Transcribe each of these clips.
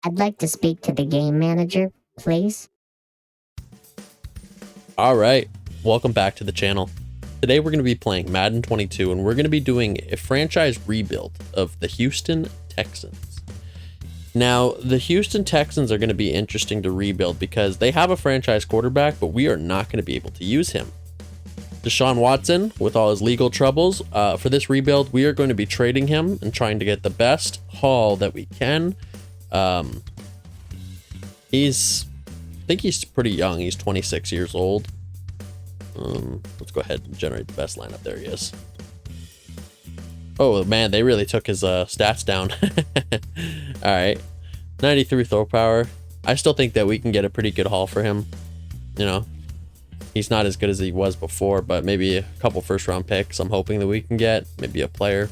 I'd like to speak to the game manager, please. All right, welcome back to the channel. Today we're going to be playing Madden 22 and we're going to be doing a franchise rebuild of the Houston Texans. Now, the Houston Texans are going to be interesting to rebuild because they have a franchise quarterback, but we are not going to be able to use him. Deshaun Watson, with all his legal troubles, for this rebuild, we are going to be trading him and trying to get the best haul that we can. I think he's pretty young. He's 26 years old. Let's go ahead and generate the best lineup. There he is. Oh man, they really took his stats down. All right, 93 throw power. I still think that we can get a pretty good haul for him. You know, he's not as good as he was before, but maybe a couple first-round picks. I'm hoping that we can get maybe a player.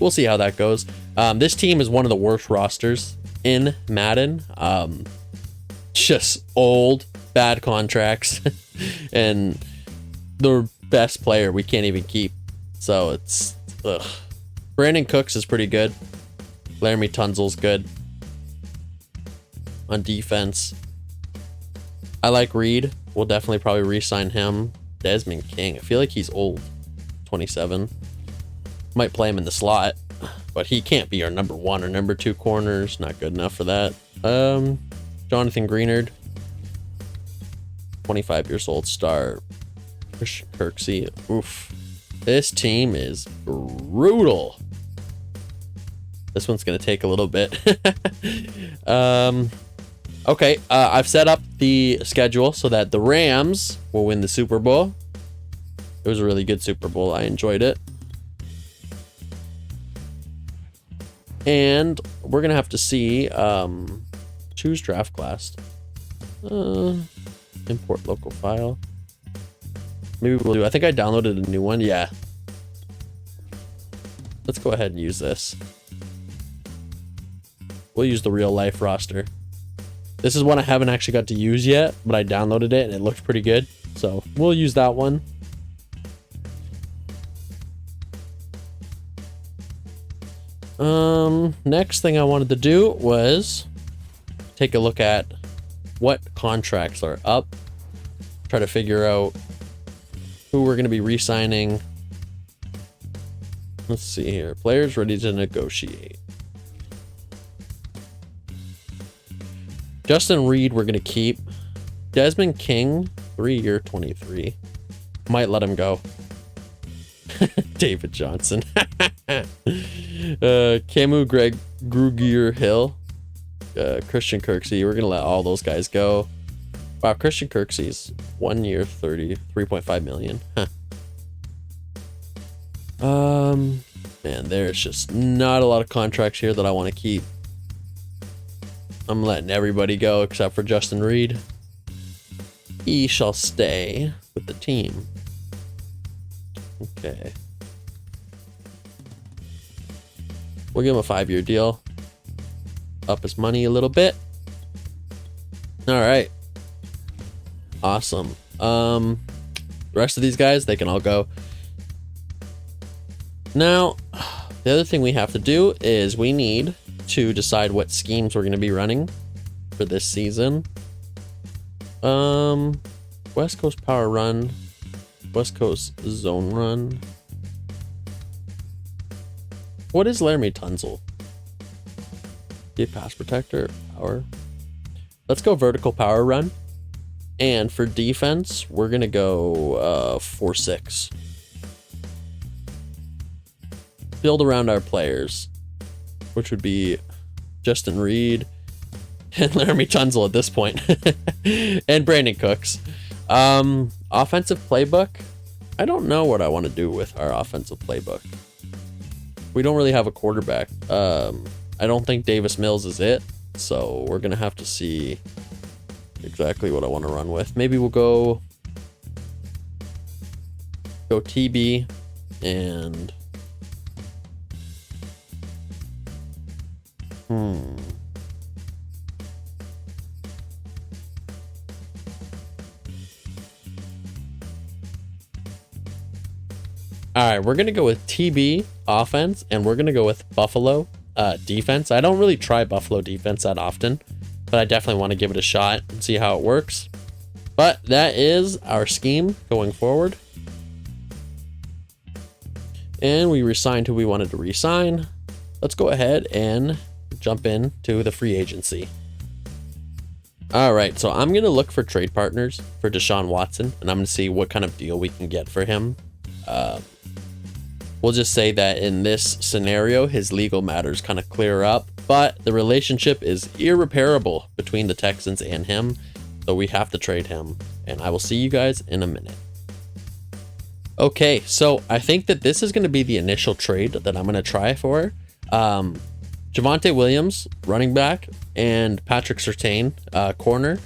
We'll see how that goes. This team is one of the worst rosters in Madden. Just old, bad contracts, and the best player we can't even keep. So it's ugh. Brandon Cooks is pretty good. Laramie Tunzel's good on defense. I like Reed. We'll definitely probably re-sign him. Desmond King. I feel like he's old. 27. Might play him in the slot, but he can't be our number 1 or number 2 corners. Not good enough for that. Jonathan Greenard. 25 years old star. Christian Kirksey. Oof. This team is brutal. This one's going to take a little bit. Okay, I've set up the schedule so that the Rams will win the Super Bowl. It was a really good Super Bowl. I enjoyed it. And we're going to have to see, choose draft class. Import local file. Maybe we'll do, I think I downloaded a new one. Yeah. Let's go ahead and use this. We'll use the real life roster. This is one I haven't actually got to use yet, but I downloaded it and it looked pretty good. So we'll use that one. Next thing I wanted to do was take a look at what contracts are up. Try to figure out who we're going to be re-signing. Let's see here. Players ready to negotiate. Justin Reed, we're going to keep. Desmond King, 3-year, 23. Might let him go. David Johnson. Camu Grugier Hill. Christian Kirksey. We're going to let all those guys go. Wow, Christian Kirksey's 1 year, 3.5 million. Huh. Man, there's just not a lot of contracts here that I want to keep. I'm letting everybody go except for Justin Reed. He shall stay with the team. Okay. We'll give him a 5-year deal. Up his money a little bit. All right. Awesome. The rest of these guys, they can all go. Now, the other thing we have to do is we need to decide what schemes we're going to be running for this season. West Coast power run, West Coast zone run. What is Laramie Tunzel? Be a pass protector, power. Let's go vertical power run. And for defense, we're going to go 4-6. Build around our players, which would be Justin Reed and Laramie Tunzel at this point. And Brandon Cooks. Offensive playbook. I don't know what I want to do with our offensive playbook. We don't really have a quarterback. I don't think Davis Mills is it. So we're going to have to see exactly what I want to run with. Maybe we'll go TB and all right, we're gonna go with TB offense, and we're gonna go with Buffalo defense. I don't really try Buffalo defense that often, but I definitely want to give it a shot and see how it works. But that is our scheme going forward. And we resigned who we wanted to resign. Let's go ahead and jump into the free agency. All right, so I'm going to look for trade partners for Deshaun Watson, and I'm going to see what kind of deal we can get for him. We'll just say that in this scenario, his legal matters kind of clear up, but the relationship is irreparable between the Texans and him, so we have to trade him, and I will see you guys in a minute. Okay, so I think that this is going to be the initial trade that I'm going to try for. Javonte Williams, running back, and Patrick Surtain, corner.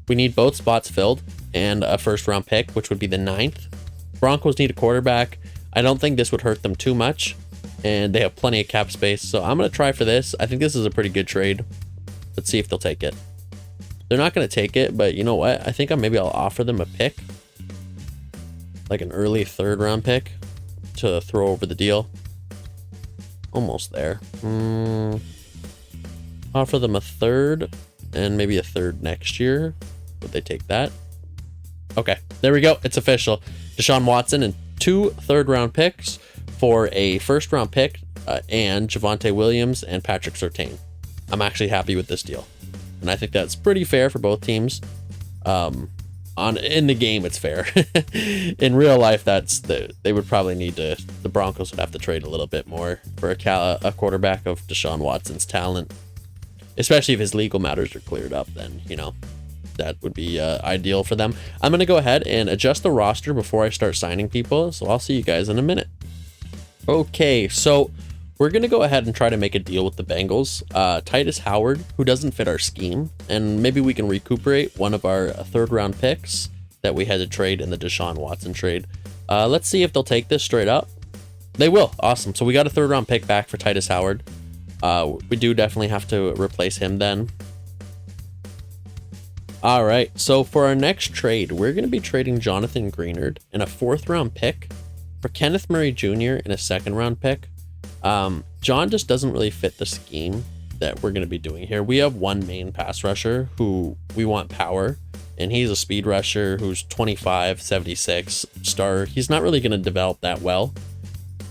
We need both spots filled and a first round pick, which would be the 9th. Broncos need a quarterback. I don't think this would hurt them too much, and they have plenty of cap space, so I'm going to try for this. I think this is a pretty good trade. Let's see if they'll take it. They're not going to take it, but you know what? I think maybe I'll offer them a pick, like an early 3rd round pick to throw over the deal. Almost there. Offer them a 3rd and maybe a 3rd next year. Would they take that? Okay, there we go. It's official. Deshaun Watson and 2 3rd round picks for a 1st round pick and Javonte Williams and Patrick Surtain. I'm actually happy with this deal, and I think that's pretty fair for both teams. In the game, it's fair. In real life, they would probably need to. The Broncos would have to trade a little bit more for a quarterback of Deshaun Watson's talent, especially if his legal matters are cleared up. Then that would be ideal for them. I'm gonna go ahead and adjust the roster before I start signing people, so I'll see you guys in a minute. Okay, so we're gonna go ahead and try to make a deal with the Bengals. Titus Howard, who doesn't fit our scheme, and maybe we can recuperate one of our 3rd round picks that we had to trade in the Deshaun Watson trade. Let's see if they'll take this straight up. They will. Awesome. So we got a 3rd round pick back for Titus Howard. We do definitely have to replace him then. All right, so for our next trade, we're going to be trading Jonathan Greenard and a 4th round pick for Kenneth Murray Jr. and a 2nd round pick. John just doesn't really fit the scheme that we're going to be doing here. We have one main pass rusher who we want power, and he's a speed rusher who's 25, 76 star. He's not really going to develop that well.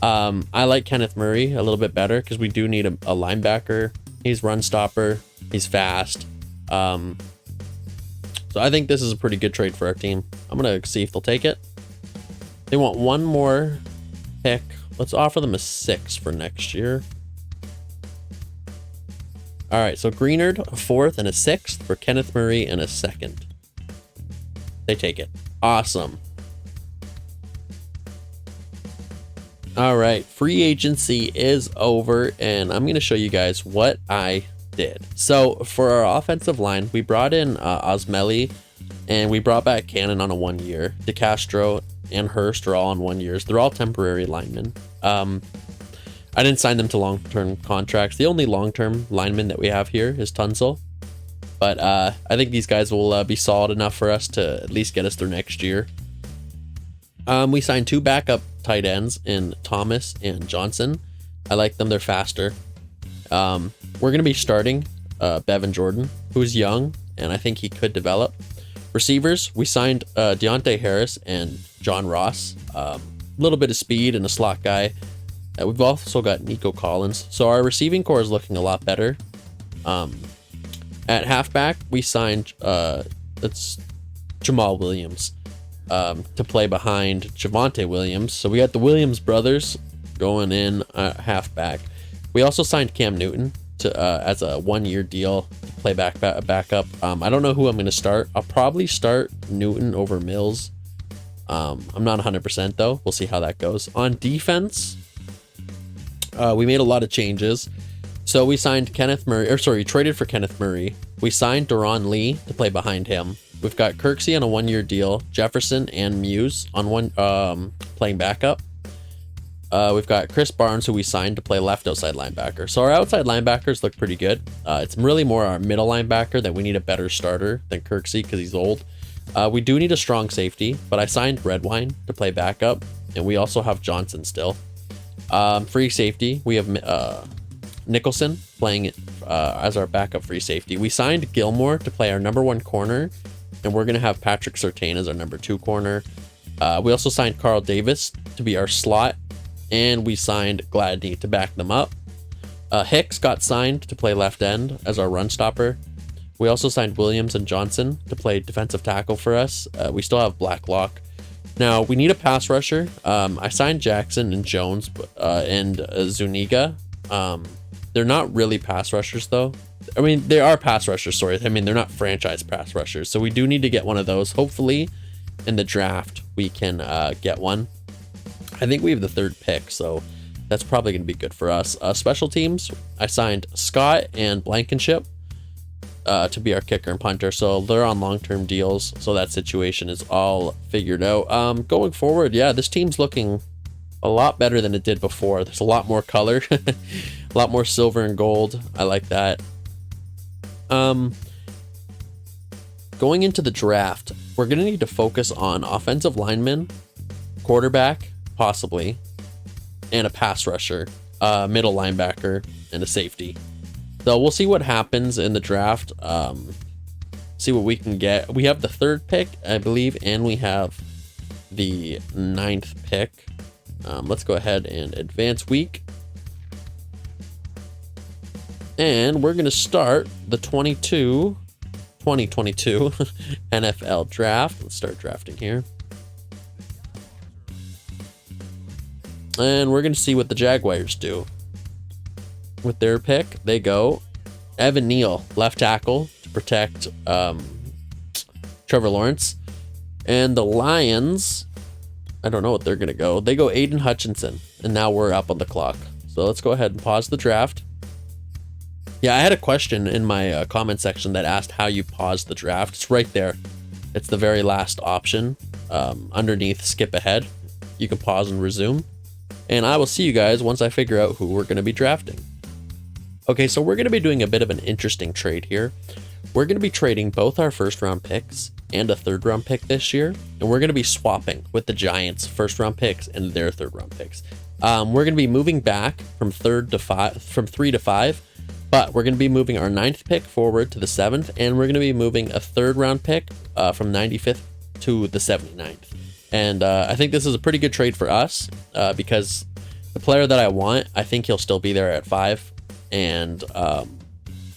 I like Kenneth Murray a little bit better because we do need a linebacker. He's run stopper. He's fast. So I think this is a pretty good trade for our team. I'm going to see if they'll take it. They want one more pick. Let's offer them a 6 for next year. All right, so Greenard, a 4th and a 6th for Kenneth Murray and a 2nd. They take it. Awesome. All right, free agency is over, and I'm going to show you guys what I did. So for our offensive line, we brought in Osmelli, and we brought back Cannon on a 1 year. DeCastro and Hurst are all on 1 years. They're all temporary linemen. I didn't sign them to long-term contracts. The only long-term lineman that we have here is Tunsil. But I think these guys will be solid enough for us to at least get us through next year. We signed 2 backup tight ends in Thomas and Johnson. I like them. They're faster. We're going to be starting Bevan Jordan, who's young, and I think he could develop. Receivers, we signed Deontay Harris and John Ross. A little bit of speed and a slot guy. We've also got Nico Collins. So our receiving core is looking a lot better. At halfback, we signed that's Jamal Williams to play behind Javonte Williams. So we got the Williams brothers going in halfback. We also signed Cam Newton to as a 1 year deal to play backup. I don't know who I'm going to start. I'll probably start Newton over Mills. I'm not 100% though. We'll see how that goes. On defense, we made a lot of changes. So we signed traded for Kenneth Murray. We signed Deron Lee to play behind him. We've got Kirksey on a 1 year deal. Jefferson and Muse on playing backup. We've got Chris Barnes, who we signed to play left outside linebacker. So our outside linebackers look pretty good. It's really more our middle linebacker that we need a better starter than Kirksey because he's old. We do need a strong safety, but I signed Redwine to play backup, and we also have Johnson still. Free safety, we have Nicholson playing as our backup free safety. We signed Gilmore to play our #1 corner, and we're going to have Patrick Surtain as our #2 corner. We also signed Carl Davis to be our slot, and we signed Gladney to back them up. Hicks got signed to play left end as our run stopper. We also signed Williams and Johnson to play defensive tackle for us. We still have Blacklock. Now, we need a pass rusher. I signed Jackson and Jones and Zuniga. They're not really pass rushers, though. I mean, they are pass rushers, sorry. I mean, they're not franchise pass rushers. So we do need to get one of those. Hopefully, in the draft, we can get one. I think we have the 3rd pick, so that's probably going to be good for us. Special teams, I signed Scott and Blankenship to be our kicker and punter. So they're on long-term deals. So that situation is all figured out. Going forward, yeah, this team's looking a lot better than it did before. There's a lot more color, a lot more silver and gold. I like that. Going into the draft, we're going to need to focus on offensive linemen, quarterback, possibly, and a pass rusher, middle linebacker, and a safety. So we'll see what happens in the draft. See what we can get. We have the 3rd pick, I believe, and we have the 9th pick. Let's go ahead and advance week. And we're going to start the 2022 NFL draft. Let's start drafting here. And we're going to see what the Jaguars do. With their pick, they go Evan Neal, left tackle, to protect Trevor Lawrence. And the Lions, I don't know what they're going to go. They go Aiden Hutchinson. And now we're up on the clock. So let's go ahead and pause the draft. Yeah, I had a question in my comment section that asked how you pause the draft. It's right there. It's the very last option. Underneath skip ahead. You can pause and resume. And I will see you guys once I figure out who we're going to be drafting. Okay, so we're going to be doing a bit of an interesting trade here. We're going to be trading both our 1st round picks and a 3rd round pick this year. And we're going to be swapping with the Giants' 1st round picks and their 3rd round picks. We're going to be moving back from 3 to 5, but we're going to be moving our 9th pick forward to the 7th, and we're going to be moving a 3rd round pick from 95th to the 79th. And I think this is a pretty good trade for us because the player that I want, I think he'll still be there at 5. And at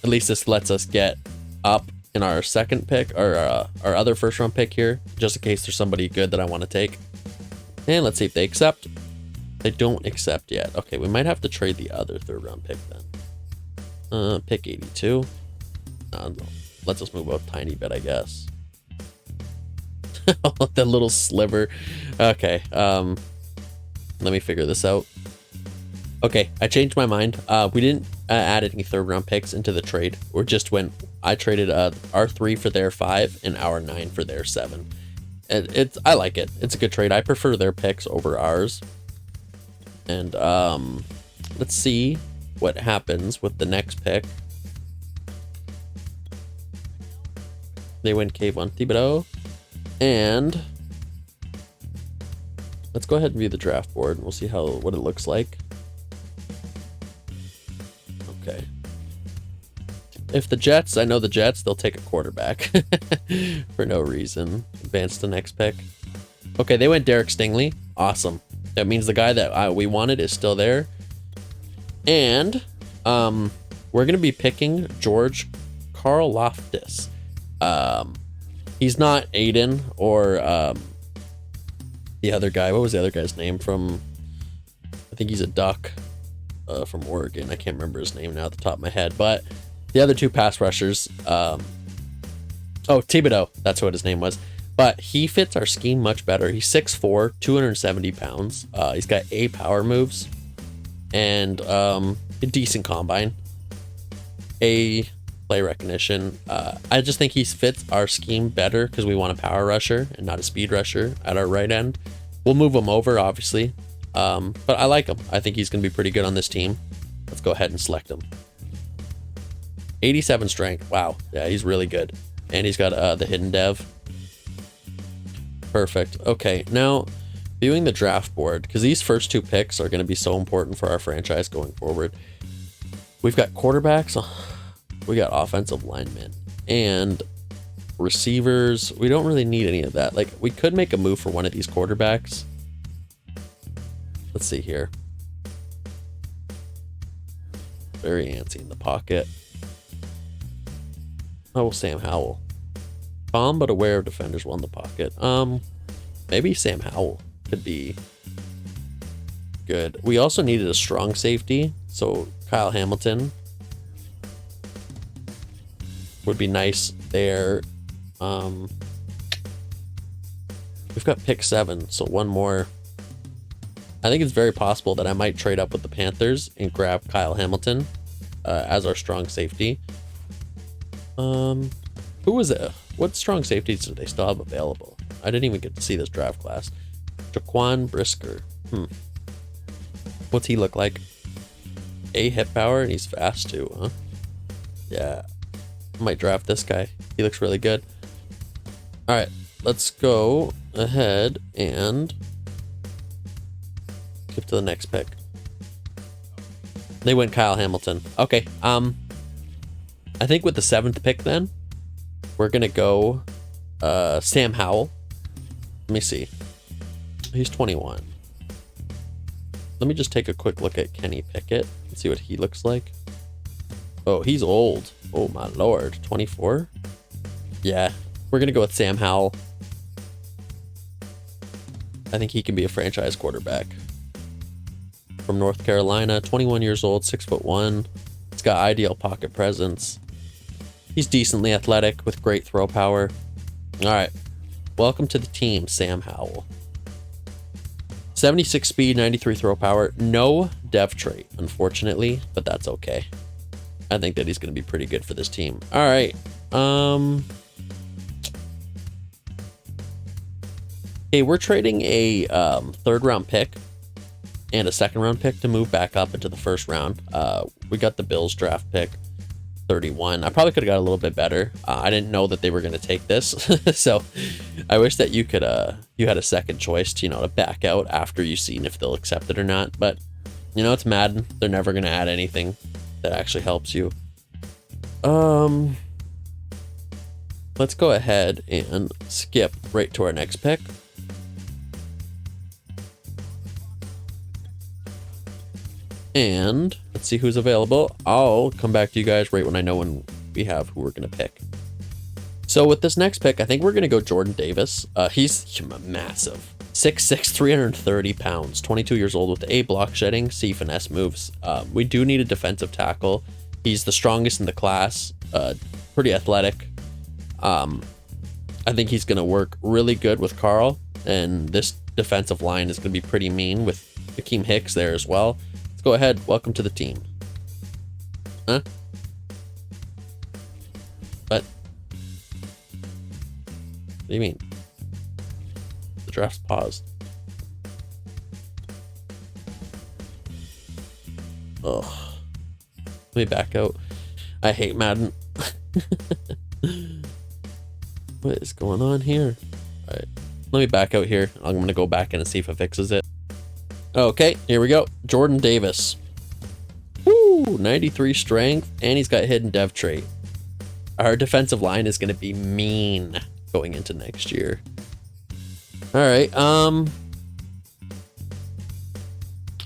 least this lets us get up in our 2nd pick or our other 1st round pick here, just in case there's somebody good that I want to take. And let's see if they accept. They don't accept yet. Okay, we might have to trade the other 3rd round pick then. Pick 82. No, let's just move up a tiny bit, I guess. That little sliver. Okay, let me figure this out. Okay, I changed my mind. We didn't add any 3rd round picks into the trade. Or just when I traded our 3 for their 5 and our 9 for their 7. I like it. It's a good trade. I prefer their picks over ours. And let's see what happens with the next pick. They went Kayvon Thibodeau. And let's go ahead and view the draft board and we'll see what it looks like. Okay. If the Jets, I know the Jets, they'll take a quarterback for no reason. Advance to the next pick. Okay, they went Derek Stingley. Awesome. That means the guy that we wanted is still there. And we're going to be picking George Karlaftis. He's not Aiden or the other guy. What was the other guy's name from? I think he's a Duck from Oregon. I can't remember his name now at the top of my head. But the other 2 pass rushers. Thibodeau. That's what his name was. But he fits our scheme much better. He's 6'4", 270 pounds. He's got A power moves and a decent combine. A play recognition. I just think he fits our scheme better because we want a power rusher and not a speed rusher at our right end. We'll move him over, obviously. But I like him. I think he's going to be pretty good on this team. Let's go ahead and select him. 87 strength. Wow. Yeah, he's really good. And he's got the hidden dev. Perfect. Okay, now viewing the draft board, because these first 2 picks are going to be so important for our franchise going forward. We've got quarterbacks, we got offensive linemen, and receivers. We don't really need any of that. Like, we could make a move for one of these quarterbacks. Let's see here. Very antsy in the pocket. Oh, Sam Howell. Calm but aware of defenders well in the pocket. Maybe Sam Howell could be good. We also needed a strong safety, so Kyle Hamilton would be nice there. We've got pick 7, so one more. I think it's very possible that I might trade up with the Panthers and grab Kyle Hamilton as our strong safety. Who was it? What strong safeties do they still have available? I didn't even get to see this draft class. Jaquan Brisker. What's he look like? A hip power, and he's fast too, huh? Yeah. I might draft this guy. He looks really good. All right, let's go ahead and skip to the next pick. They went Kyle Hamilton. Okay. I think with the 7th pick then, we're gonna go Sam Howell. Let me see. He's 21. Let me just take a quick look at Kenny Pickett and see what he looks like. Oh, he's old. Oh my lord. 24? Yeah. We're gonna go with Sam Howell. I think he can be a franchise quarterback. From North Carolina, 21 years old, 6'1". He's got ideal pocket presence. He's decently athletic with great throw power. All right. Welcome to the team, Sam Howell. 76 speed, 93 throw power. No dev trait, unfortunately, but that's okay. I think that he's going to be pretty good for this team. All right. Okay, we're trading a 3rd round pick and a 2nd round pick to move back up into the 1st round. We got the Bills draft pick, 31. I probably could have got a little bit better. I didn't know that they were going to take this. So I wish that you could, you had a second choice to, to back out after you've seen if they'll accept it or not. But, it's Madden. They're never going to add anything that actually helps you. Let's go ahead and skip right to our next pick. And let's see who's available. I'll come back to you guys right when I know when we have who we're going to pick. So with this next pick, I think we're going to go Jordan Davis. He's massive. 6'6", 330 pounds, 22 years old with A block shedding, C finesse moves. We do need a defensive tackle. He's the strongest in the class, pretty athletic. I think he's going to work really good with Carl, and this defensive line is going to be pretty mean with Akeem Hicks there as well. Let's go ahead. Welcome to the team. Huh? What? What do you mean? The draft's paused. Ugh. Let me back out. I hate Madden. What is going on here? All right. Let me back out here. I'm going to go back in and see if it fixes it. Okay, here we go. Jordan Davis. Woo! 93 strength, and he's got hidden dev trait. Our defensive line is going to be mean going into next year. All right. I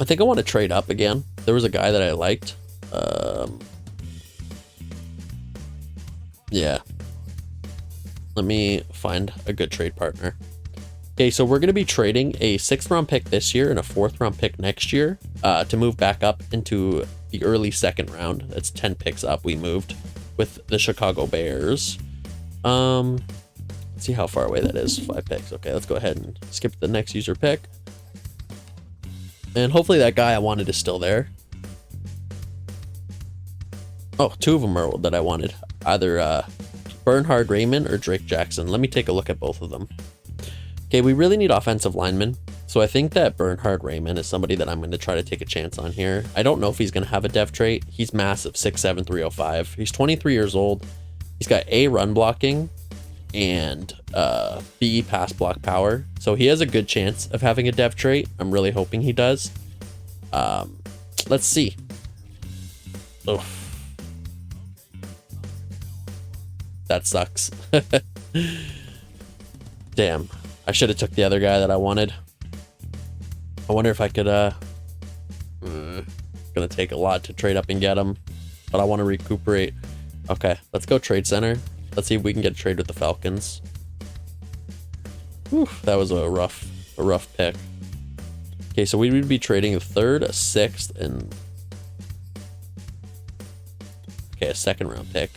think I want to trade up again. There was a guy that I liked. Yeah. Let me find a good trade partner. Okay, so we're going to be trading a 6th round pick this year and a 4th round pick next year to move back up into the early 2nd round. That's 10 picks up we moved with the Chicago Bears. Let's see how far away that is. 5 picks. Okay, let's go ahead and skip to the next user pick. And hopefully that guy I wanted is still there. Oh, 2 of them are that I wanted. Either Bernhard Raymond or Drake Jackson. Let me take a look at both of them. Okay, we really need offensive linemen. So I think that Bernhard Raymond is somebody that I'm going to try to take a chance on here. I don't know if he's going to have a dev trait. He's massive, 6'7", 305. He's 23 years old. He's got A, run blocking, and B, pass block power. So he has a good chance of having a dev trait. I'm really hoping he does. Let's see. Oh, that sucks. Damn, I should have took the other guy that I wanted. I wonder if I could, gonna take a lot to trade up and get him, but I want to recuperate. Okay, let's go trade center. Let's see if we can get a trade with the Falcons. Whew, that was a rough pick. Okay, so we would be trading a third, a sixth, and okay, a second round pick.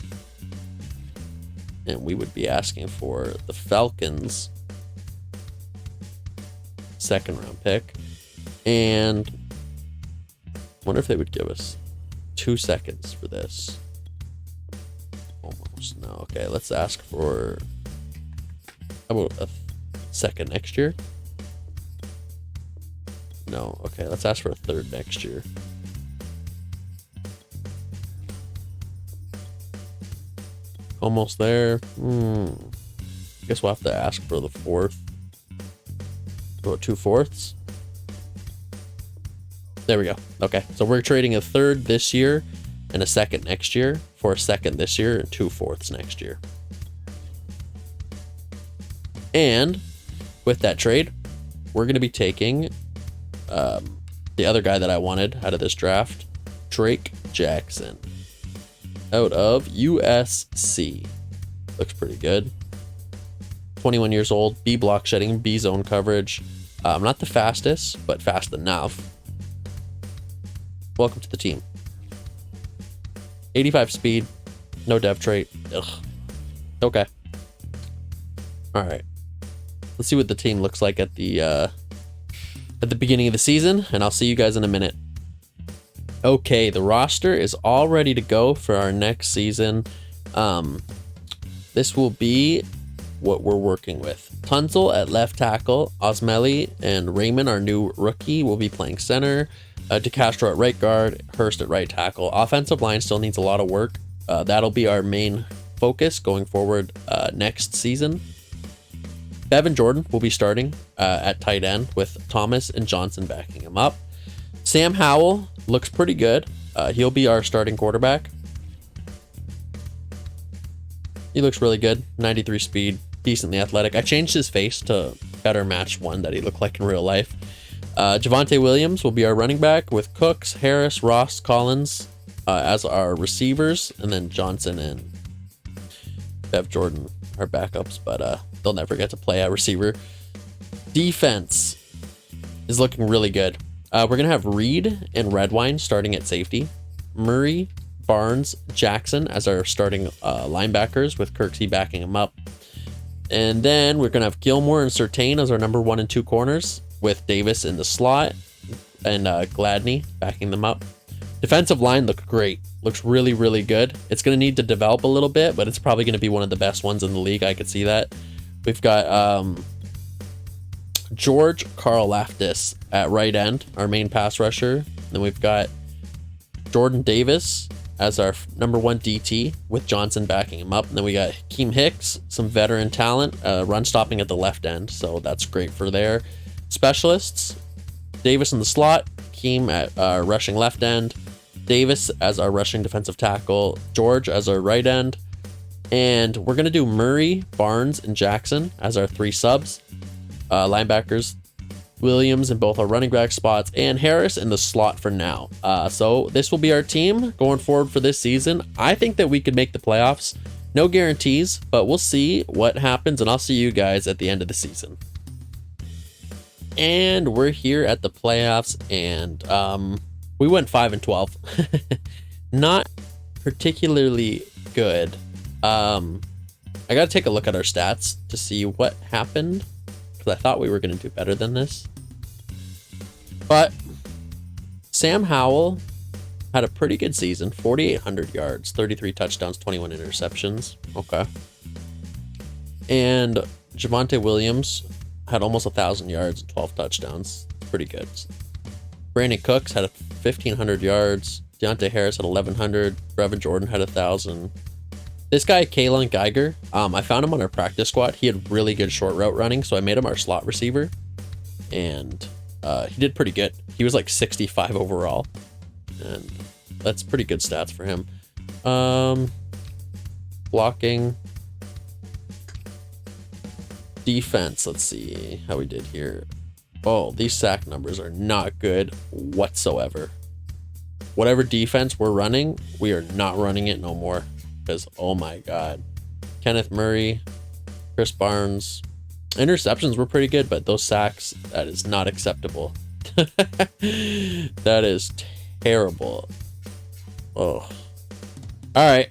And we would be asking for the Falcons second round pick. And I wonder if they would give us 2 seconds for this. Almost. No. Okay, let's ask for, how about a second next year? No. Okay, let's ask for a third next year. Almost there. Guess we'll have to ask for the fourth. Or 2/4. There we go. Okay, so we're trading a third this year and a second next year for a second this year and 2/4 next year. And with that trade, we're going to be taking the other guy that I wanted out of this draft, Drake Jackson, out of USC. Looks pretty good. 21 years old, B block shedding, B zone coverage. Not the fastest, but fast enough. Welcome to the team. 85 speed, no dev trait. Ugh. Okay. All right. Let's see what the team looks like at the beginning of the season, and I'll see you guys in a minute. Okay, the roster is all ready to go for our next season. This will be what we're working with. Tunzel at left tackle, Osmeli and Raymond, our new rookie, will be playing center. DeCastro at right guard, Hurst at right tackle. Offensive line still needs a lot of work. That'll be our main focus going forward next season. Bevan Jordan will be starting at tight end with Thomas and Johnson backing him up. Sam Howell looks pretty good. He'll be our starting quarterback. He looks really good. 93 speed, decently athletic. I changed his face to better match one that he looked like in real life. Javonte Williams will be our running back with Cooks, Harris, Ross, Collins as our receivers, and then Johnson and Bev Jordan are backups, but they'll never get to play at receiver. Defense is looking really good. We're going to have Reed and Redwine starting at safety. Murray, Barnes, Jackson as our starting linebackers with Kirksey backing them up. And then we're going to have Gilmore and Surtain as our number 1 and 2 corners with Davis in the slot and Gladney backing them up. Defensive line looked great. Looks really, really good. It's going to need to develop a little bit, but it's probably going to be one of the best ones in the league. I could see that. We've got George Karlaftis at right end, our main pass rusher. Then we've got Jordan Davis as our number 1 DT with Johnson backing him up. And then we got Hakeem Hicks, some veteran talent, run stopping at the left end. So that's great for their specialists. Davis in the slot, Hakeem at our rushing left end, Davis as our rushing defensive tackle, George as our right end. And we're going to do Murray, Barnes, and Jackson as our 3 subs. Linebackers, Williams in both our running back spots, and Harris in the slot for now. So this will be our team going forward for this season. I think that we could make the playoffs. No guarantees, but we'll see what happens, and I'll see you guys at the end of the season. And we're here at the playoffs, and we went 5-12. Not particularly good. I got to take a look at our stats to see what happened, because I thought we were going to do better than this. But Sam Howell had a pretty good season. 4,800 yards, 33 touchdowns, 21 interceptions. Okay. And Javonte Williams had almost 1,000 yards and 12 touchdowns. Pretty good. Brandon Cooks had 1,500 yards. Deontay Harris had 1,100. Brevin Jordan had 1,000. This guy, Kalen Geiger, I found him on our practice squad. He had really good short route running, so I made him our slot receiver. And he did pretty good. He was like 65 overall. And That's pretty good stats for him. Blocking. Defense, let's see how we did here. Oh, these sack numbers are not good whatsoever. Whatever defense we're running, we are not running it no more. Because, oh my God. Kenneth Murray, Chris Barnes. Interceptions were pretty good, but those sacks, that is not acceptable. That is terrible. Oh. All right.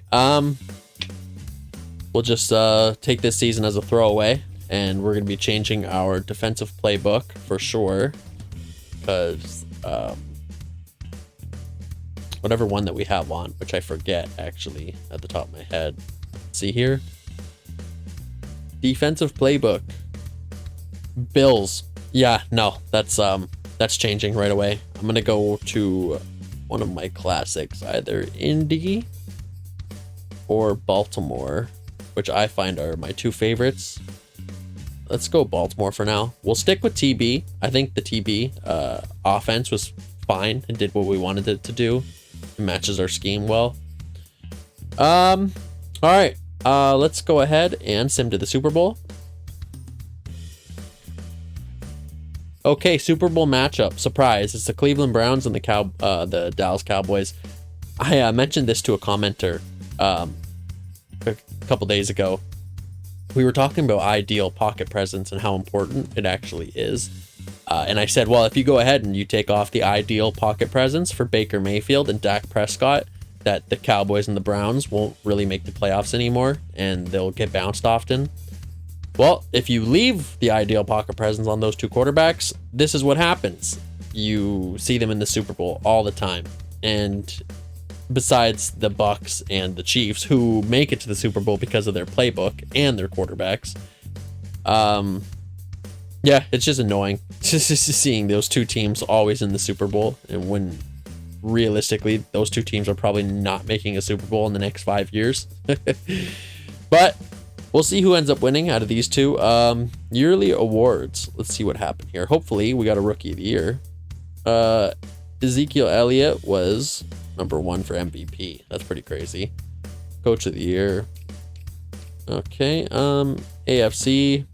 We'll just take this season as a throwaway, and we're going to be changing our defensive playbook for sure. Because whatever one that we have on, which I forget actually at the top of my head. See here? Defensive playbook. Bills. Yeah, no, that's changing right away. I'm gonna go to one of my classics, either Indy or Baltimore, which I find are my two favorites. Let's go Baltimore for now. We'll stick with TB. I think the TB offense was fine and did what we wanted it to do. It matches our scheme well. All right. Let's go ahead and sim to the Super Bowl. Okay, Super Bowl matchup. Surprise. It's the Cleveland Browns and the Dallas Cowboys. I mentioned this to a commenter a couple days ago. We were talking about ideal pocket presence and how important it actually is. And I said, well, if you go ahead and you take off the ideal pocket presence for Baker Mayfield and Dak Prescott, that the Cowboys and the Browns won't really make the playoffs anymore and they'll get bounced often. Well, if you leave the ideal pocket presence on those two quarterbacks, this is what happens. You see them in the Super Bowl all the time. And besides the Bucs and the Chiefs, who make it to the Super Bowl because of their playbook and their quarterbacks, yeah, it's just annoying just seeing those two teams always in the Super Bowl, and when realistically those two teams are probably not making a Super Bowl in the next 5 years. But we'll see who ends up winning out of these two. Yearly awards. Let's see what happened here. Hopefully we got a Rookie of the Year. Ezekiel Elliott was #1 for MVP. That's pretty crazy. Coach of the Year. Okay. AFC.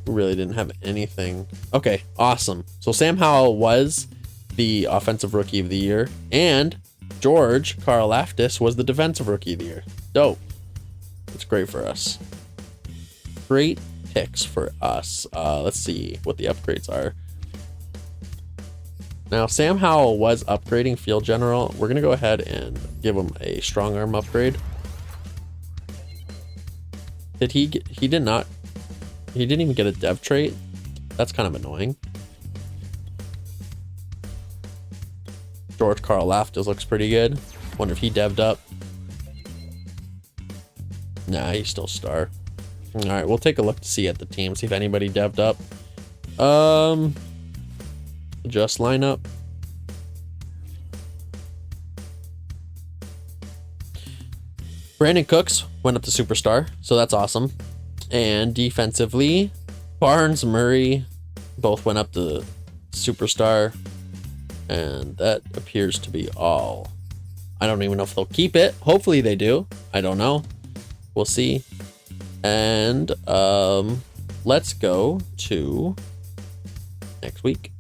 Really didn't have anything. Okay, awesome. So Sam Howell was the Offensive Rookie of the Year, and George Karlaftis was the Defensive Rookie of the Year. Dope. That's great for us. Great picks for us. Let's see what the upgrades are. Now, Sam Howell was upgrading Field General. We're going to go ahead and give him a Strong Arm upgrade. Did he get, he did not. He didn't even get a dev trait. That's kind of annoying. George Karlaftis looks pretty good. Wonder if he dev'd up. Nah, he's still star. All right, we'll take a look to see at the team, see if anybody dev'd up. Just lineup. Brandon Cooks went up to superstar, so that's awesome. And defensively, Barnes, Murray both went up to superstar. And that appears to be all. I don't even know if they'll keep it. Hopefully they do. I don't know. We'll see. And let's go to next week.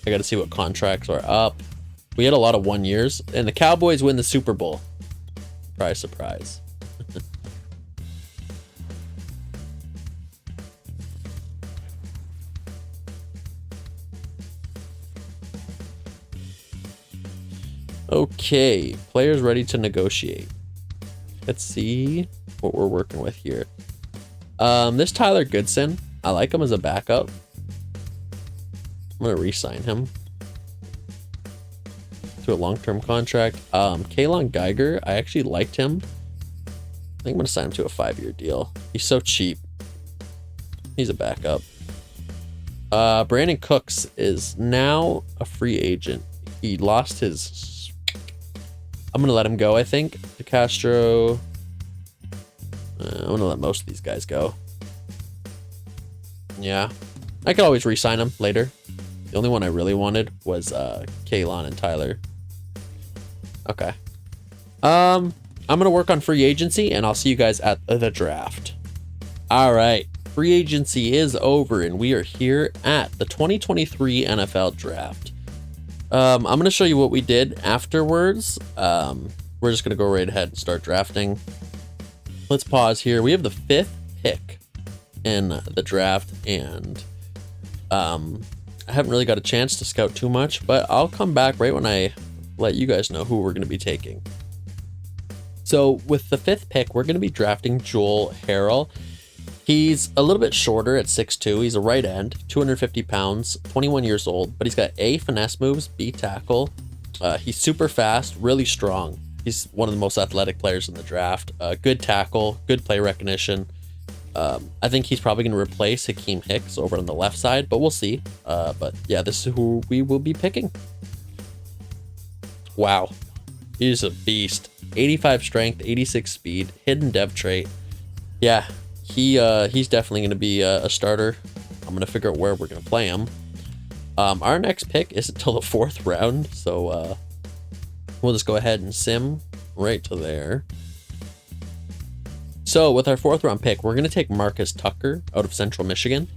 I got to see what contracts are up. We had a lot of 1 years, and the Cowboys win the Super Bowl. Surprise, surprise. Okay, players ready to negotiate. Let's see what we're working with here. This Tyler Goodson, I like him as a backup. I'm gonna re-sign him to a long-term contract. Kalon Geiger, I actually liked him. I think I'm gonna sign him to a 5-year deal. He's so cheap. He's a backup. Brandon Cooks is now a free agent. He lost his. I'm gonna let him go, I think. De Castro. I'm gonna let most of these guys go. Yeah. I could always re-sign him later. The only one I really wanted was Kaylon and Tyler. Okay. I'm gonna work on free agency, and I'll see you guys at the draft. All right, free agency is over, and we are here at the 2023 NFL Draft. I'm gonna show you what we did afterwards. We're just gonna go right ahead and start drafting. Let's pause here. We have the 5th pick in the draft, and I haven't really got a chance to scout too much, but I'll come back right when I let you guys know who we're gonna be taking. So with the 5th pick, we're gonna be drafting Joel Harrell. He's a little bit shorter at 6'2". He's a right end, 250 pounds, 21 years old, but he's got A, finesse moves, B, tackle. He's super fast, really strong. He's one of the most athletic players in the draft. Good tackle, good play recognition. I think he's probably going to replace Hakeem Hicks over on the left side, but we'll see. But yeah, this is who we will be picking. Wow. He's a beast. 85 strength, 86 speed, hidden dev trait. Yeah. He's definitely going to be a starter. I'm going to figure out where we're going to play him. Our next pick is until the 4th round, so we'll just go ahead and sim right to there. So with our 4th round pick, we're going to take Marcus Tucker out of Central Michigan.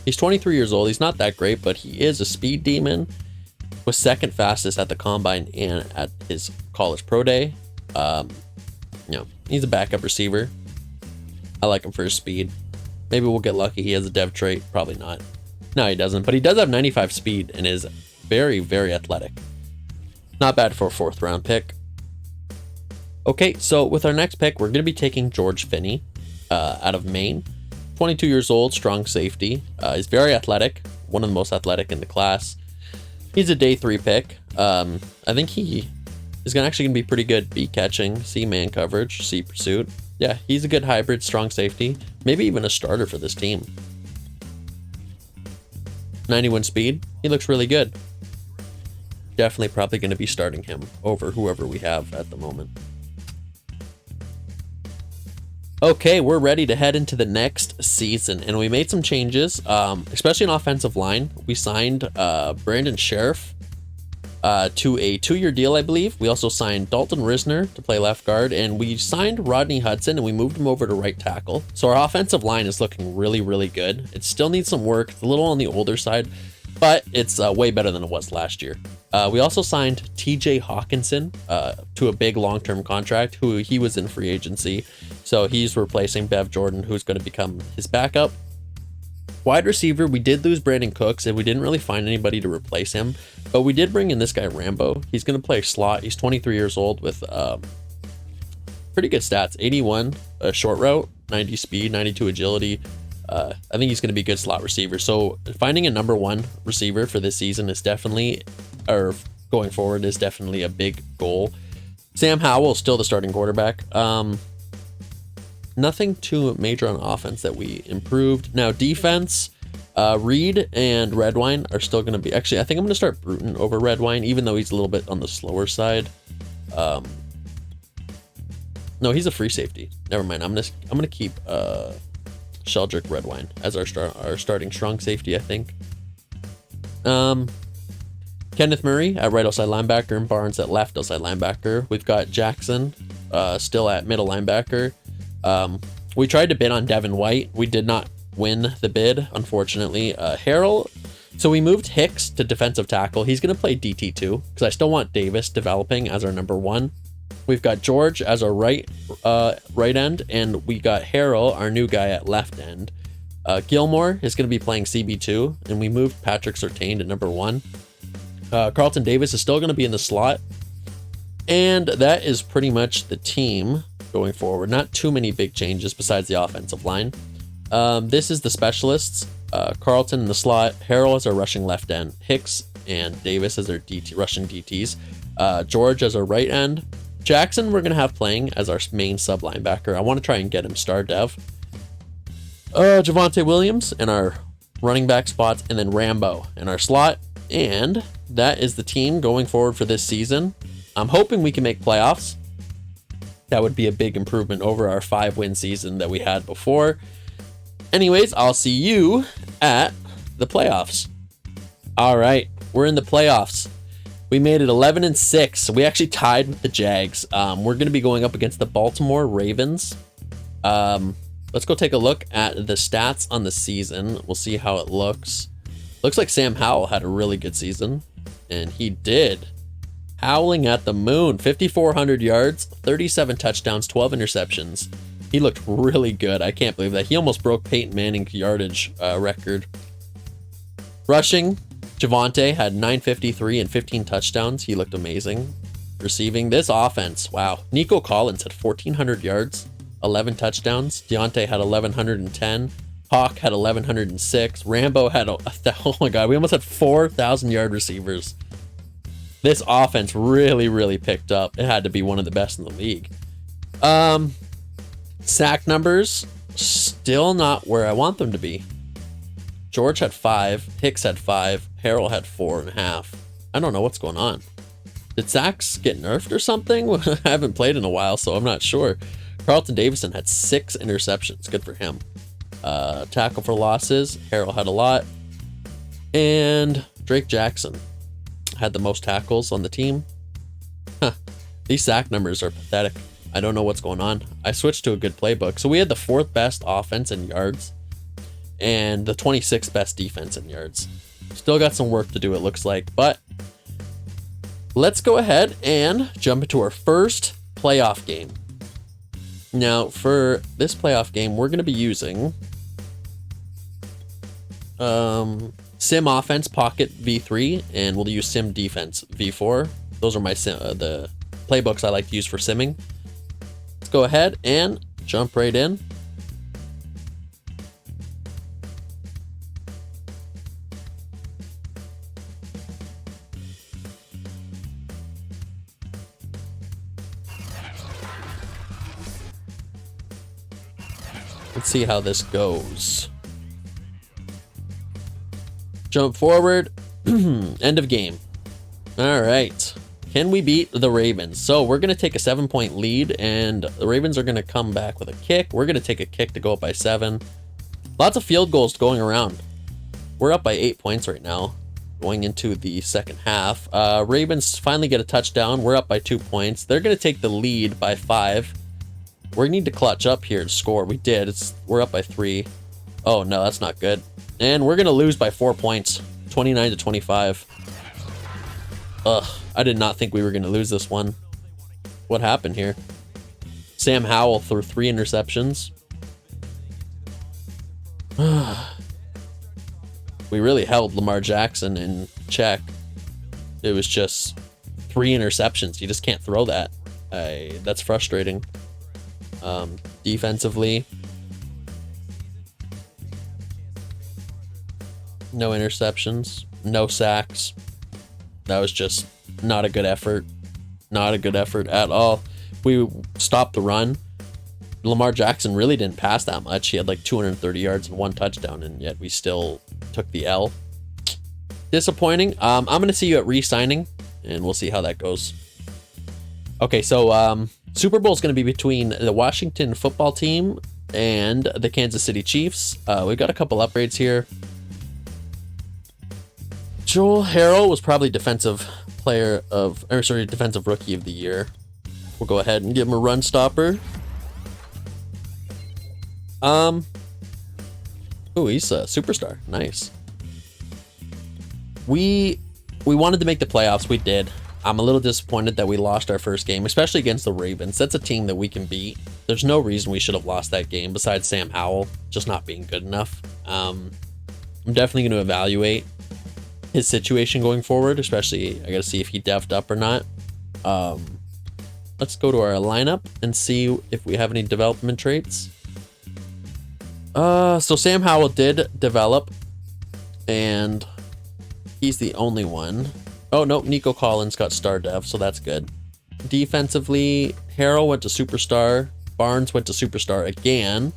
He's 23 years old. He's not that great, but he is a speed demon. Was 2nd fastest at the combine and at his college pro day. He's a backup receiver. I like him for his speed. Maybe we'll get lucky. He has a dev trait. Probably not. No, he doesn't. But he does have 95 speed and is very, very athletic. Not bad for a 4th round pick. Okay, so with our next pick, we're going to be taking George Finney out of Maine. 22 years old, strong safety. He's very athletic. One of the most athletic in the class. He's a day 3 pick. I think he is actually going to be pretty good B catching, C man coverage, C pursuit. Yeah, he's a good hybrid, strong safety. Maybe even a starter for this team. 91 speed. He looks really good. Definitely probably going to be starting him over whoever we have at the moment. Okay, we're ready to head into the next season, and we made some changes, especially in offensive line. We signed Brandon Sheriff to a 2-year deal, I believe. We also signed Dalton Risner to play left guard, and we signed Rodney Hudson, and we moved him over to right tackle. So our offensive line is looking really, really good. It still needs some work. It's a little on the older side, but it's way better than it was last year. We also signed TJ Hawkinson to a big long-term contract, who he was in free agency. So he's replacing Bev Jordan, who's going to become his backup. Wide receiver, we did lose Brandon Cooks, and we didn't really find anybody to replace him. But we did bring in this guy, Rambo. He's going to play slot. He's 23 years old with pretty good stats. 81 short route, 90 speed, 92 agility. I think he's going to be a good slot receiver. So finding a number 1 receiver for this season is definitely, or going forward, is definitely a big goal. Sam Howell is still the starting quarterback. Nothing too major on offense that we improved. Now defense, Reed and Redwine are still going to be, actually, I think I'm going to start Bruton over Redwine, even though he's a little bit on the slower side. No, he's a free safety. Never mind. I'm gonna keep Sheldrick Redwine as our starting strong safety, I think. Kenneth Murray at right outside linebacker and Barnes at left outside linebacker. We've got Jackson still at middle linebacker. We tried to bid on Devin White. We did not win the bid, unfortunately. Harrell, so we moved Hicks to defensive tackle. He's going to play DT2 because I still want Davis developing as our number 1. We've got George as our right end, and we got Harrell, our new guy, at left end. Gilmore is going to be playing CB2, and we moved Patrick Surtain to number 1. Carlton Davis is still going to be in the slot. And that is pretty much the team going forward. Not too many big changes besides the offensive line. This is the specialists. Carlton in the slot. Harrell as our rushing left end. Hicks and Davis as our rushing DTs. George as our right end. Jackson we're going to have playing as our main sub linebacker. I want to try and get him star dev. Javonte Williams in our running back spots, and then Rambo in our slot. And that is the team going forward for this season. I'm hoping we can make playoffs. That would be a big improvement over our 5-win season that we had before. Anyways, I'll see you at the playoffs. All right, we're in the playoffs. We made it 11-6. So we actually tied with the Jags. We're going to be going up against the Baltimore Ravens. Let's go take a look at the stats on the season. We'll see how it looks. Looks like Sam Howell had a really good season, and he did. Howling at the moon, 5,400 yards, 37 touchdowns, 12 interceptions. He looked really good. I can't believe that. He almost broke Peyton Manning's yardage record. Rushing, Javonte had 953 and 15 touchdowns. He looked amazing. Receiving, this offense, wow. Nico Collins had 1,400 yards, 11 touchdowns. Deontay had 1,110. Hawk had 1,106. Rambo had, oh my God, we almost had 4,000 yard receivers. This offense really, really picked up. It had to be one of the best in the league. Sack numbers, still not where I want them to be. George had 5, Hicks had 5, Harrell had 4.5. I don't know what's going on. Did sacks get nerfed or something? I haven't played in a while, so I'm not sure. Carlton Davison had 6 interceptions. Good for him. Tackle for losses, Harrell had a lot. And Drake Jackson had the most tackles on the team. These sack numbers are pathetic. I don't know what's going on. I switched to a good playbook. So we had the 4th best offense in yards and the 26th best defense in yards. Still got some work to do, it looks like, but let's go ahead and jump into our first playoff game. Now, for this playoff game, we're going to be using Sim Offense Pocket V3, and we'll use Sim Defense V4. Those are my the playbooks I like to use for simming. Let's go ahead and jump right in. Let's see how this goes. Jump forward. End of game. All right. Can we beat the Ravens? So we're going to take a 7-point lead, and the Ravens are going to come back with a kick. We're going to take a kick to go up by 7. Lots of field goals going around. We're up by 8 points right now, going into the second half. Ravens finally get a touchdown. We're up by 2 points. They're going to take the lead by 5. We need to clutch up here to score. We did. We're up by 3. Oh, no, that's not good. And we're going to lose by 4 points, 29-25. Ugh, I did not think we were going to lose this one. What happened here? Sam Howell threw 3 interceptions. We really held Lamar Jackson in check. It was just 3 interceptions. You just can't throw that. That's frustrating. Defensively, no interceptions, no sacks. That was just not a good effort. Not a good effort at all. We stopped the run. Lamar Jackson really didn't pass that much. He had like 230 yards and 1 touchdown, and yet we still took the L. Disappointing. I'm going to see you at re-signing, and we'll see how that goes. Okay, so Super Bowl is going to be between the Washington football team and the Kansas City Chiefs. We've got a couple upgrades here. Joel Harrell was probably defensive rookie of the year. We'll go ahead and give him a run stopper. Oh, he's a superstar. Nice. We wanted to make the playoffs. We did. I'm a little disappointed that we lost our first game, especially against the Ravens. That's a team that we can beat. There's no reason we should have lost that game besides Sam Howell just not being good enough. I'm definitely going to evaluate his situation going forward, especially I got to see if he dev'd up or not. Let's go to our lineup and see if we have any development traits. So Sam Howell did develop, and he's the only one. Oh, no, Nico Collins got star dev, so that's good. Defensively, Harrell went to superstar. Barnes went to superstar again.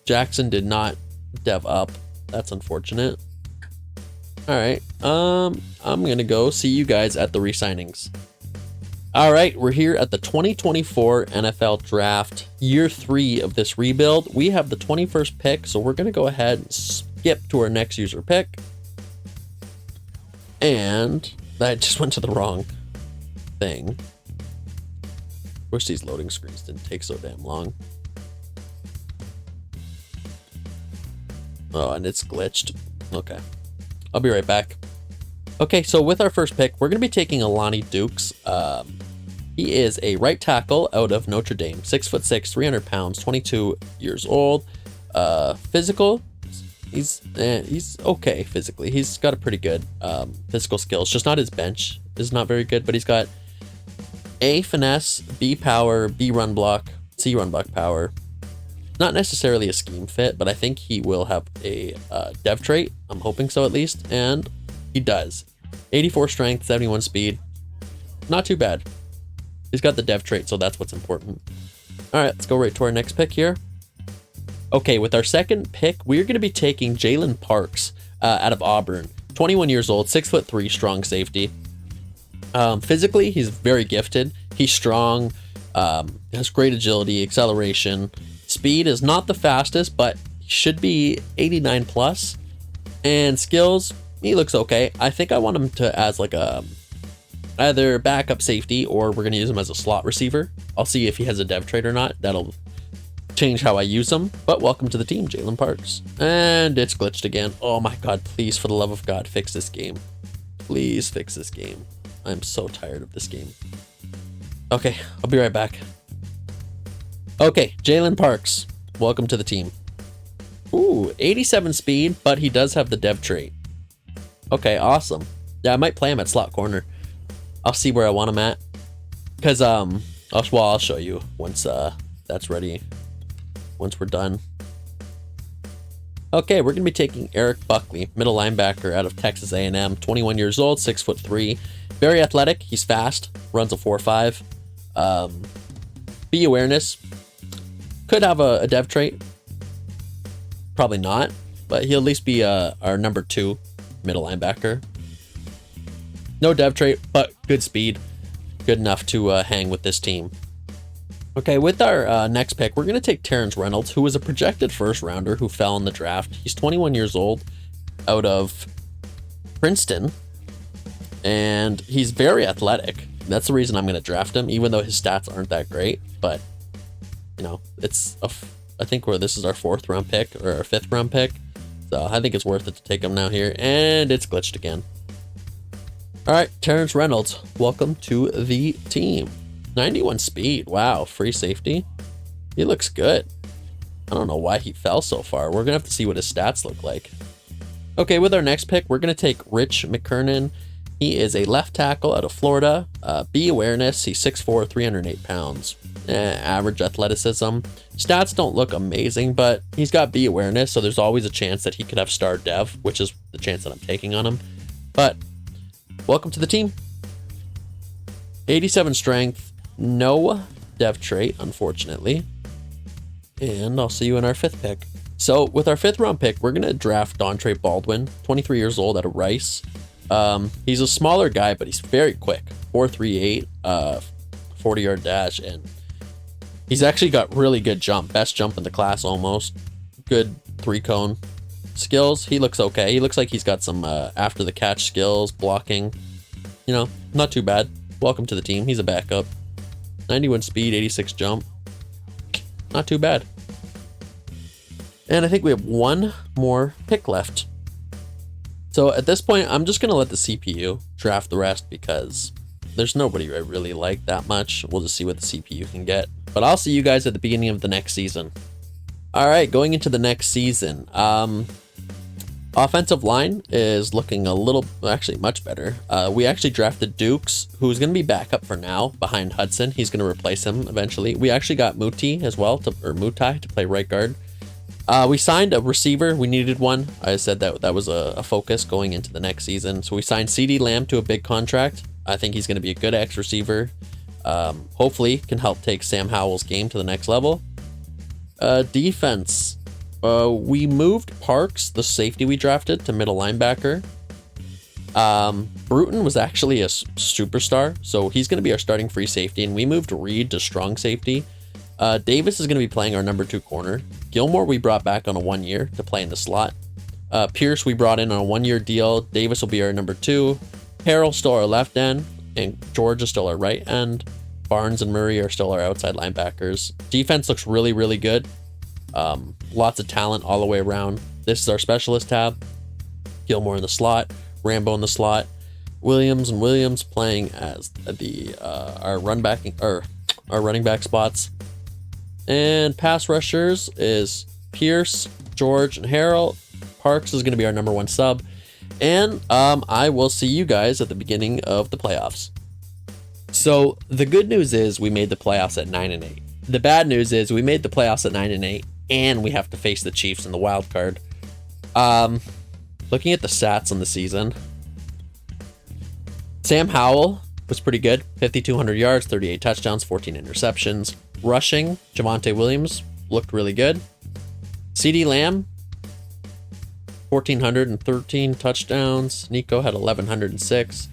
Jackson did not dev up. That's unfortunate. All right. I'm going to go see you guys at the re-signings. All right, we're here at the 2024 NFL Draft, year 3 of this rebuild. We have the 21st pick, so we're going to go ahead and skip to our next user pick. And that just went to the wrong thing. Wish these loading screens didn't take so damn long. Oh, and it's glitched. Okay. I'll be right back. Okay, so with our first pick, we're going to be taking Alani Dukes. He is a right tackle out of Notre Dame. 6'6", 300 pounds, 22 years old. Physical, he's okay physically. He's got a pretty good physical skills. Just not his bench is not very good, but he's got A, finesse, B, power, B, run block, C, run block power. Not necessarily a scheme fit, but I think he will have a dev trait. I'm hoping so at least, and he does. 84 strength, 71 speed. Not too bad. He's got the dev trait, so that's what's important. All right, let's go right to our next pick here. Okay, with our second pick, we're going to be taking Jalen Parks out of Auburn. 21 years old, 6'3", strong safety. Physically, he's very gifted. He's strong, has great agility, acceleration. Speed is not the fastest, but should be 89 plus. And skills, he looks okay. I think I want him to as like a either backup safety, or we're going to use him as a slot receiver. I'll see if he has a dev trait or not. That'll change how I use him. But welcome to the team, Jalen Parks. And it's glitched again. Oh my god, please, for the love of God, fix this game. Please fix this game. I'm so tired of this game. Okay, I'll be right back. Okay, Jalen Parks, welcome to the team. Ooh, 87 speed, but he does have the dev trait. Okay, awesome. Yeah, I might play him at slot corner. I'll see where I want him at. Because, I'll show you once that's ready. Once we're done. Okay, we're going to be taking Eric Buckley, middle linebacker out of Texas A&M. 21 years old, 6'3". Very athletic. He's fast. Runs a 4.5. B awareness. Could have a dev trait. Probably not. But he'll at least be our number 2 middle linebacker. No dev trait, but good speed. Good enough to hang with this team. Okay, with our next pick, we're going to take Terrence Reynolds, who was a projected first rounder who fell in the draft. He's 21 years old, out of Princeton, and he's very athletic. That's the reason I'm going to draft him, even though his stats aren't that great. But, you know, I think this is our 4th round pick, or our 5th round pick. So I think it's worth it to take him now here, and it's glitched again. All right, Terrence Reynolds, welcome to the team. 91 speed. Wow, free safety. He looks good. I don't know why he fell so far. We're going to have to see what his stats look like. Okay, with our next pick, we're going to take Rich McKernan. He is a left tackle out of Florida. B awareness. He's 6'4", 308 pounds. Average athleticism. Stats don't look amazing, but he's got B awareness, so there's always a chance that he could have star dev, which is the chance that I'm taking on him. But welcome to the team. 87 strength. No dev trait, unfortunately. And I'll see you in our 5th pick. So with our 5th round pick, we're going to draft Dontre Baldwin, 23 years old, out of Rice. He's a smaller guy, but he's very quick. 4.38, 40-yard dash, and he's actually got really good jump. Best jump in the class almost. Good 3-cone skills. He looks okay. He looks like he's got some after the catch skills, blocking. You know, not too bad. Welcome to the team. He's a backup. 91 speed, 86 jump. Not too bad. And I think we have one more pick left. So at this point, I'm just going to let the CPU draft the rest because there's nobody I really like that much. We'll just see what the CPU can get. But I'll see you guys at the beginning of the next season. All right, going into the next season. Offensive line is looking actually much better. We actually drafted Dukes, who's going to be backup for now behind Hudson. He's going to replace him eventually. We actually got Mutai as well, Mutai to play right guard. We signed a receiver. We needed one. I said that was a focus going into the next season. So we signed CeeDee Lamb to a big contract. I think he's going to be a good X receiver. Hopefully can help take Sam Howell's game to the next level. Defense. We moved Parks, the safety we drafted, to middle linebacker. Bruton was actually a superstar, so he's going to be our starting free safety, and we moved Reed to strong safety. Davis is going to be playing our number 2 corner. Gilmore we brought back on a 1 year to play in the slot. Pierce we brought in on a 1-year deal. Davis will be our number 2. Harrell still our left end, and George is still our right end. Barnes and Murray are still our outside linebackers. Defense looks really, really good. Lots of talent all the way around. This is our specialist tab. Gilmore in the slot, Rambo in the slot, Williams playing as the our running back spots. And pass rushers is Pierce, George, and Harrell. Parks is going to be our number 1 sub. And I will see you guys at the beginning of the playoffs. So the good news is we made the playoffs at 9-8. The bad news is we made the playoffs at 9-8, and we have to face the Chiefs in the wild card. Looking at the stats on the season, Sam Howell was pretty good. 5,200 yards, 38 touchdowns, 14 interceptions. Rushing, Javonte Williams looked really good. CeeDee Lamb, 1,413 touchdowns. Nico had 1,106.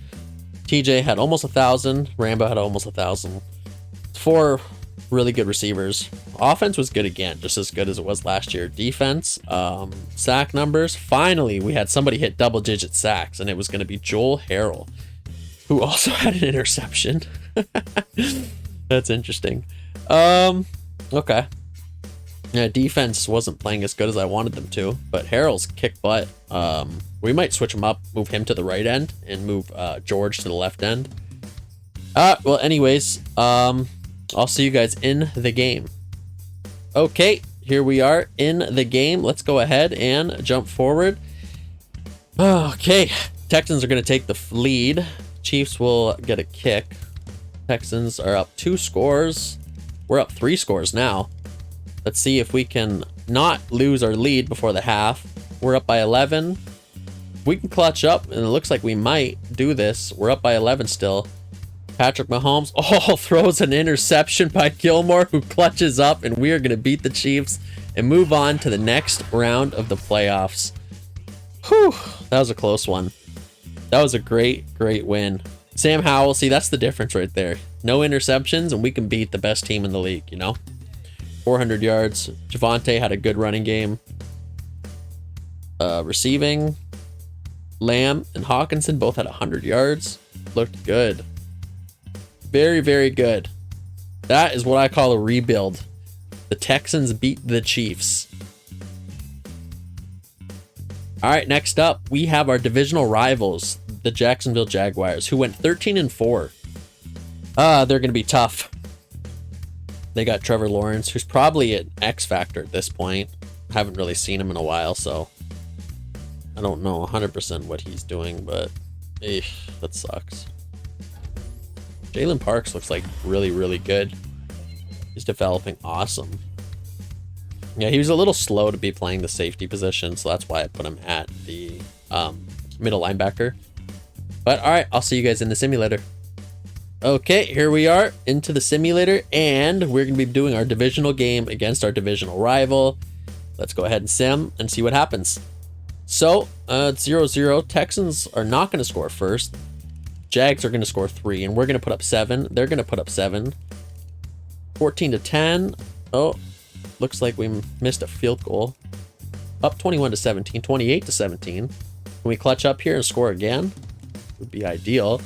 TJ had almost 1,000. Rambo had almost 1,000. 4 really good receivers. Offense was good again, just as good as it was last year. Defense, sack numbers. Finally, we had somebody hit double-digit sacks, and it was going to be Joel Harrell, who also had an interception. That's interesting. Okay. Yeah, defense wasn't playing as good as I wanted them to, but Harrell's kick butt. We might switch him up, move him to the right end, and move George to the left end. Well, anyways, I'll see you guys in the game. Okay, here we are in the game. Let's go ahead and jump forward. Okay, Texans are going to take the lead. Chiefs will get a kick. Texans are up 2 scores. We're up 3 scores now. Let's see if we can not lose our lead before the half. We're up by 11. We can clutch up, and it looks like we might do this. We're up by 11 still. Patrick Mahomes, throws an interception by Gilmore, who clutches up, and we are going to beat the Chiefs and move on to the next round of the playoffs. Whew, that was a close one. That was a great win. Sam Howell, see, that's the difference right there. No interceptions, and we can beat the best team in the league, you know? 400 yards. Javonte had a good running game. Receiving, Lamb and Hawkinson both had 100 yards. Looked good. Very, very good. That is what I call a rebuild. The Texans beat the Chiefs. All right, next up, we have our divisional rivals, the Jacksonville Jaguars, who went 13-4. They're going to be tough. They got Trevor Lawrence, who's probably an X factor at this point. Haven't really seen him in a while, so I don't know 100% what he's doing, but that sucks. Jalen Parks looks like really, really good. He's developing awesome. Yeah, he was a little slow to be playing the safety position, so that's why I put him at the middle linebacker. But all right, I'll see you guys in the simulator. Okay, here we are into the simulator, and we're going to be doing our divisional game against our divisional rival. Let's go ahead and sim and see what happens. So, it's 0-0. Texans are not going to score first. Jags are going to score 3, and we're going to put up 7. They're going to put up 7. 14-10. Oh, looks like we missed a field goal. Up 21-17, 28-17. Can we clutch up here and score again? Would be ideal.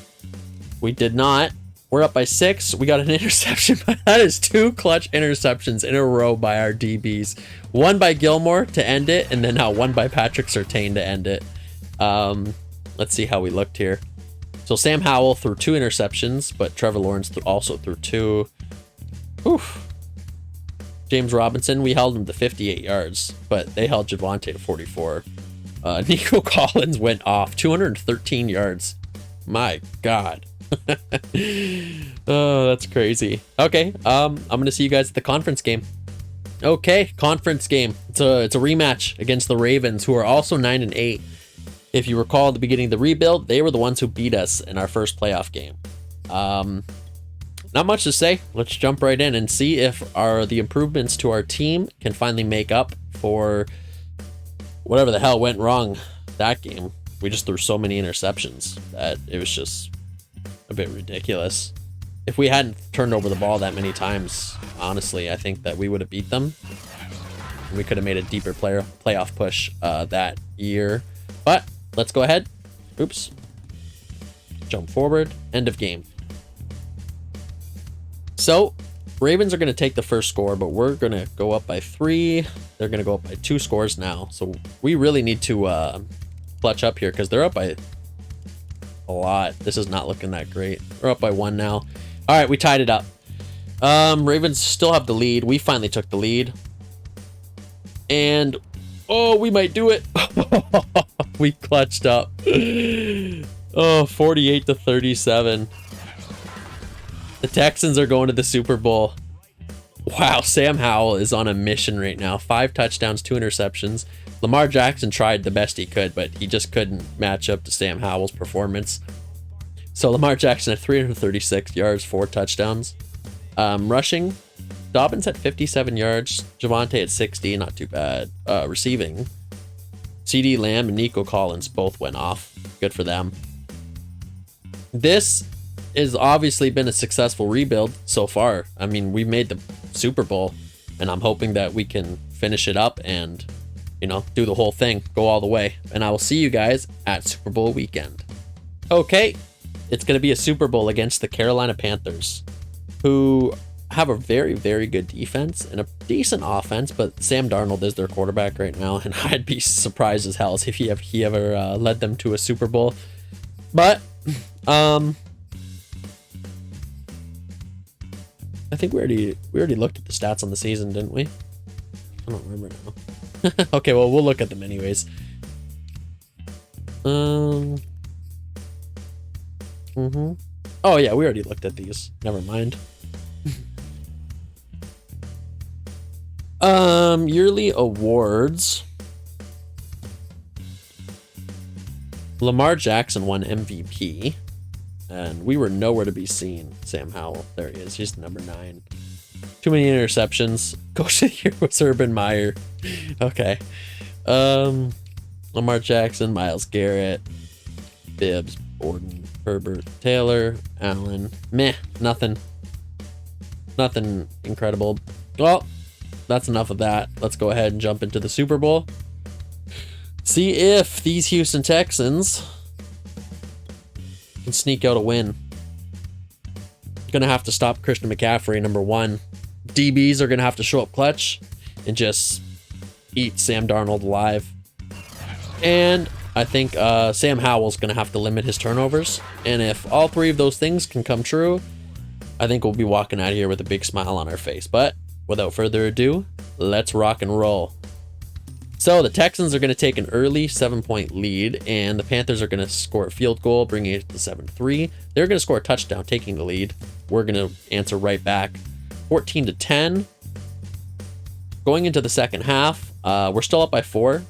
We did not. We're up by 6. We got an interception, but that is 2 clutch interceptions in a row by our DBs. One by Gilmore to end it, and then now one by Patrick Surtain to end it. Let's see how we looked here. So Sam Howell threw 2 interceptions, but Trevor Lawrence also threw 2. Oof. James Robinson, we held him to 58 yards, but they held Javonte to 44. Nico Collins went off 213 yards. My God. Oh, that's crazy. Okay, I'm gonna see you guys at the conference game. Okay, conference game. It's a rematch against the Ravens, who are also 9-8. If you recall at the beginning of the rebuild, they were the ones who beat us in our first playoff game. Not much to say. Let's jump right in and see if the improvements to our team can finally make up for whatever the hell went wrong that game. We just threw so many interceptions that it was just a bit ridiculous. If we hadn't turned over the ball that many times, honestly, I think that we would have beat them. We could have made a deeper playoff push that year. But let's go ahead. Oops. Jump forward. End of game. So Ravens are going to take the first score, but we're going to go up by 3. They're going to go up by 2 scores now. So we really need to clutch up here because they're up by a lot. This is not looking that great. We're up by 1 now. All right, we tied it up. Ravens still have the lead. We finally took the lead. And, oh, we might do it. We clutched up. Oh, 48-37. The Texans are going to the Super Bowl. Wow, Sam Howell is on a mission right now. 5 touchdowns, 2 interceptions. Lamar Jackson tried the best he could, but he just couldn't match up to Sam Howell's performance. So Lamar Jackson had 336 yards, 4 touchdowns. Rushing, Dobbins had 57 yards. Javonte at 60, not too bad. Receiving, CeeDee Lamb and Nico Collins both went off. Good for them. This has obviously been a successful rebuild so far. I mean, we made the Super Bowl, and I'm hoping that we can finish it up and, you know, do the whole thing, go all the way. And I will see you guys at Super Bowl weekend. Okay, it's going to be a Super Bowl against the Carolina Panthers, who have a very, very good defense and a decent offense, but Sam Darnold is their quarterback right now, and I'd be surprised as hell if he ever led them to a Super Bowl. But I think we already looked at the stats on the season, didn't we? I don't remember now. Okay, well, we'll look at them anyways. Oh yeah, we already looked at these. Never mind. Yearly awards. Lamar Jackson won MVP, and we were nowhere to be seen. Sam Howell, there he is. He's number 9. Too many interceptions. Coach of the year was Urban Meyer. Okay. Lamar Jackson, Myles Garrett, Bibbs, Borden, Herbert, Taylor, Allen. Meh, nothing incredible. Well, that's enough of that. Let's go ahead and jump into the Super Bowl. See if these Houston Texans can sneak out a win. Gonna have to stop Christian McCaffrey, number 1. DBs are gonna have to show up clutch and just eat Sam Darnold alive. And I think Sam Howell's gonna have to limit his turnovers. And if all 3 of those things can come true, I think we'll be walking out of here with a big smile on our face. But without further ado, let's rock and roll. So the Texans are going to take an early 7-point lead, and the Panthers are going to score a field goal, bringing it to 7-3. They're going to score a touchdown, taking the lead. We're going to answer right back, 14-10. Going into the second half, we're still up by 4,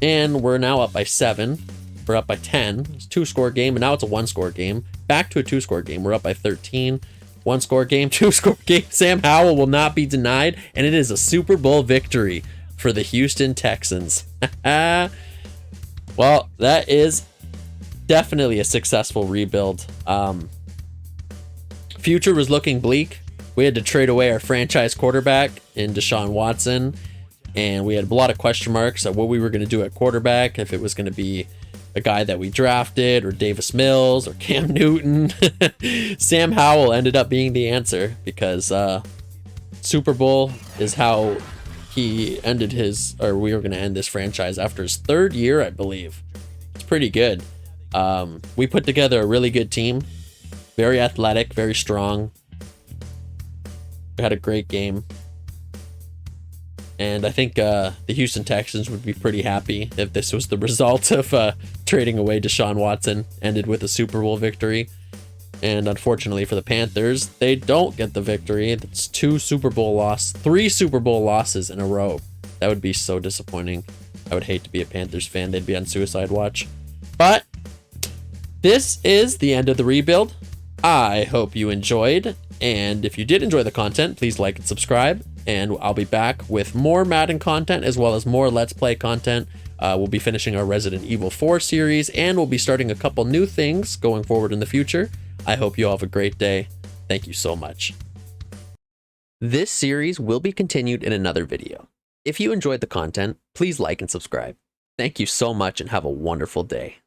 and we're now up by 7. We're up by 10. It's a 2-score game, and now it's a 1-score game. Back to a 2-score game. We're up by 13. 1-score game, 2-score game. Sam Howell will not be denied, and it is a Super Bowl victory for the Houston Texans. Well, that is definitely a successful rebuild. Future was looking bleak. We had to trade away our franchise quarterback in Deshaun Watson, and we had a lot of question marks at what we were going to do at quarterback, if it was going to be a guy that we drafted, or Davis Mills, or Cam Newton. Sam Howell ended up being the answer, because Super Bowl is how he ended we were going to end this franchise after his 3rd year, I believe. It's pretty good. We put together a really good team. Very athletic, very strong. We had a great game. And I think the Houston Texans would be pretty happy if this was the result of trading away Deshaun Watson, ended with a Super Bowl victory. And unfortunately for the Panthers, they don't get the victory. It's 3 Super Bowl losses in a row. That would be so disappointing. I would hate to be a Panthers fan. They'd be on suicide watch. But this is the end of the rebuild. I hope you enjoyed. And if you did enjoy the content, please like and subscribe. And I'll be back with more Madden content, as well as more Let's Play content. We'll be finishing our Resident Evil 4 series, and we'll be starting a couple new things going forward in the future. I hope you all have a great day. Thank you so much. This series will be continued in another video. If you enjoyed the content, please like and subscribe. Thank you so much and have a wonderful day.